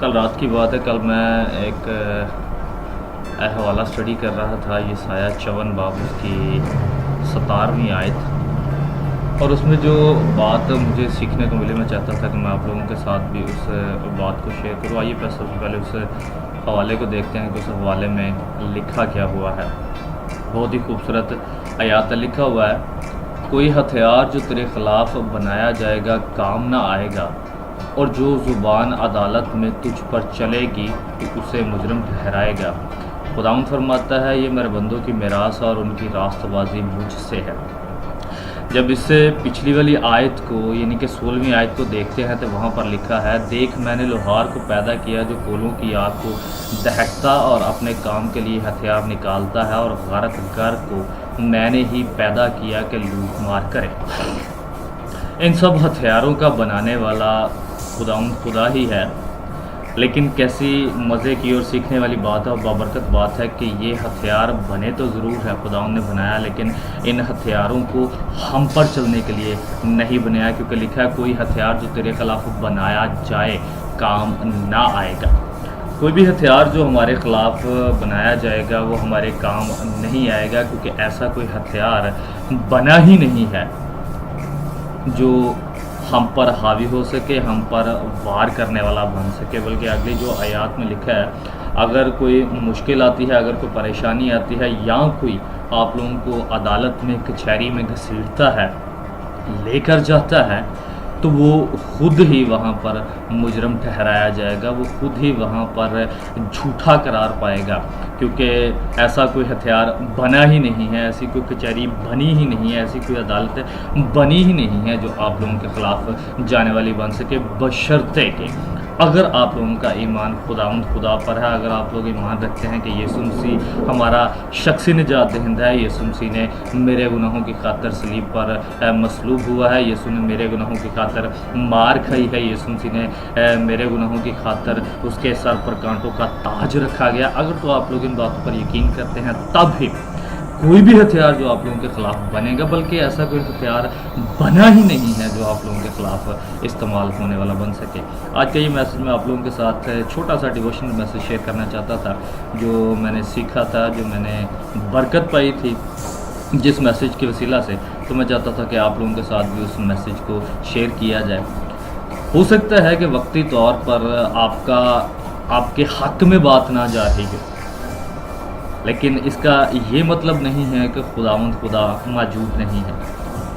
کل رات کی بات ہے، کل میں ایک حوالہ سٹڈی کر رہا تھا، یہ سایہ 54 باب اس کی 17ویں آیت، اور اس میں جو بات مجھے سیکھنے کو ملی میں چاہتا تھا کہ میں آپ لوگوں کے ساتھ بھی اس بات کو شیئر کروں۔ آئیے سب سے پہلے اس حوالے کو دیکھتے ہیں کہ اس حوالے میں لکھا کیا ہوا ہے۔ بہت ہی خوبصورت آیات لکھا ہوا ہے، کوئی ہتھیار جو تیرے خلاف بنایا جائے گا کام نہ آئے گا، اور جو زبان عدالت میں تجھ پر چلے گی تو اسے مجرم ٹھہرائے گا۔ خداوند فرماتا ہے، یہ میرے بندوں کی میراث اور ان کی راست بازی مجھ سے ہے۔ جب اس سے پچھلی والی آیت کو یعنی کہ 16ویں آیت کو دیکھتے ہیں تو وہاں پر لکھا ہے، دیکھ میں نے لوہار کو پیدا کیا جو کولوں کی آگ کو دہکتا اور اپنے کام کے لیے ہتھیار نکالتا ہے، اور غارت گر کو میں نے ہی پیدا کیا کہ لوٹ مار کرے۔ ان سب ہتھیاروں کا بنانے والا خدا ہی ہے، لیکن کیسی مزے کی اور سیکھنے والی بات ہے اور بابرکت بات ہے کہ یہ ہتھیار بنے تو ضرور ہے، خداوند نے بنایا، لیکن ان ہتھیاروں کو ہم پر چلنے کے لیے نہیں بنایا، کیونکہ لکھا ہے کوئی ہتھیار جو تیرے خلاف بنایا جائے کام نہ آئے گا۔ کوئی بھی ہتھیار جو ہمارے خلاف بنایا جائے گا وہ ہمارے کام نہیں آئے گا، کیونکہ ایسا کوئی ہتھیار بنا ہی نہیں ہے جو ہم پر حاوی ہو سکے، ہم پر وار کرنے والا بن سکے۔ بلکہ اگلی جو آیات میں لکھا ہے، اگر کوئی مشکل آتی ہے، اگر کوئی پریشانی آتی ہے، یا کوئی آپ لوگوں کو عدالت میں کچہری میں گھسیٹتا ہے، لے کر جاتا ہے، تو وہ خود ہی وہاں پر مجرم ٹھہرایا جائے گا، وہ خود ہی وہاں پر جھوٹا قرار پائے گا، کیونکہ ایسا کوئی ہتھیار بنا ہی نہیں ہے، ایسی کوئی کچہری بنی ہی نہیں ہے، ایسی کوئی عدالت بنی ہی نہیں ہے جو آپ لوگوں کے خلاف جانے والی بن سکے، بشرطے کہ اگر آپ لوگوں کا ایمان خدا پر ہے، اگر آپ لوگ ایمان رکھتے ہیں کہ یسوع مسیح ہمارا شخصی نجات دہندہ ہے، یسوع مسیح نے میرے گناہوں کی خاطر صلیب پر مصلوب ہوا ہے، یسوع نے میرے گناہوں کی خاطر مار کھائی ہے، یسوع مسیح نے میرے گناہوں کی خاطر اس کے سر پر کانٹوں کا تاج رکھا گیا، اگر تو آپ لوگ ان باتوں پر یقین کرتے ہیں تب ہی کوئی بھی ہتھیار جو آپ لوگوں کے خلاف بنے گا، بلکہ ایسا کوئی ہتھیار بنا ہی نہیں ہے جو آپ لوگوں کے خلاف استعمال ہونے والا بن سکے۔ آج کا یہ میسج میں آپ لوگوں کے ساتھ چھوٹا سا ڈیووشنل میسج شیئر کرنا چاہتا تھا، جو میں نے سیکھا تھا، جو میں نے برکت پائی تھی جس میسج کے وسیلہ سے، تو میں چاہتا تھا کہ آپ لوگوں کے ساتھ بھی اس میسج کو شیئر کیا جائے۔ ہو سکتا ہے کہ وقتی طور پر آپ کے حق میں بات نہ جا رہی ہو، لیکن اس کا یہ مطلب نہیں ہے کہ خدا موجود نہیں ہے۔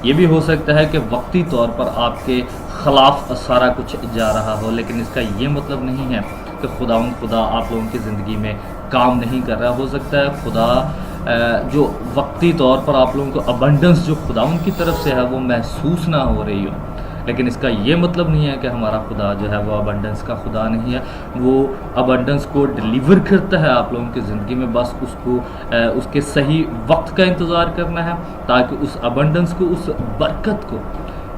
یہ بھی ہو سکتا ہے کہ وقتی طور پر آپ کے خلاف سارا کچھ جا رہا ہو، لیکن اس کا یہ مطلب نہیں ہے کہ خدا آپ لوگوں کی زندگی میں کام نہیں کر رہا۔ ہو سکتا ہے خدا جو وقتی طور پر آپ لوگوں کو ابنڈنس جو خدا کی طرف سے ہے وہ محسوس نہ ہو رہی ہو، لیکن اس کا یہ مطلب نہیں ہے کہ ہمارا خدا جو ہے وہ ابنڈنس کا خدا نہیں ہے۔ وہ ابنڈنس کو ڈیلیور کرتا ہے آپ لوگوں کی زندگی میں، بس اس کے صحیح وقت کا انتظار کرنا ہے، تاکہ اس ابنڈنس کو، اس برکت کو،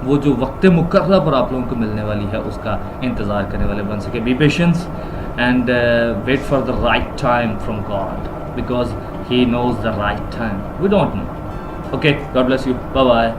وہ جو وقت مقررہ پر آپ لوگوں کو ملنے والی ہے اس کا انتظار کرنے والے بن سکے۔ Be patience and wait for the right time from God, because he knows the right time, we don't know. Okay, God bless you, bye bye.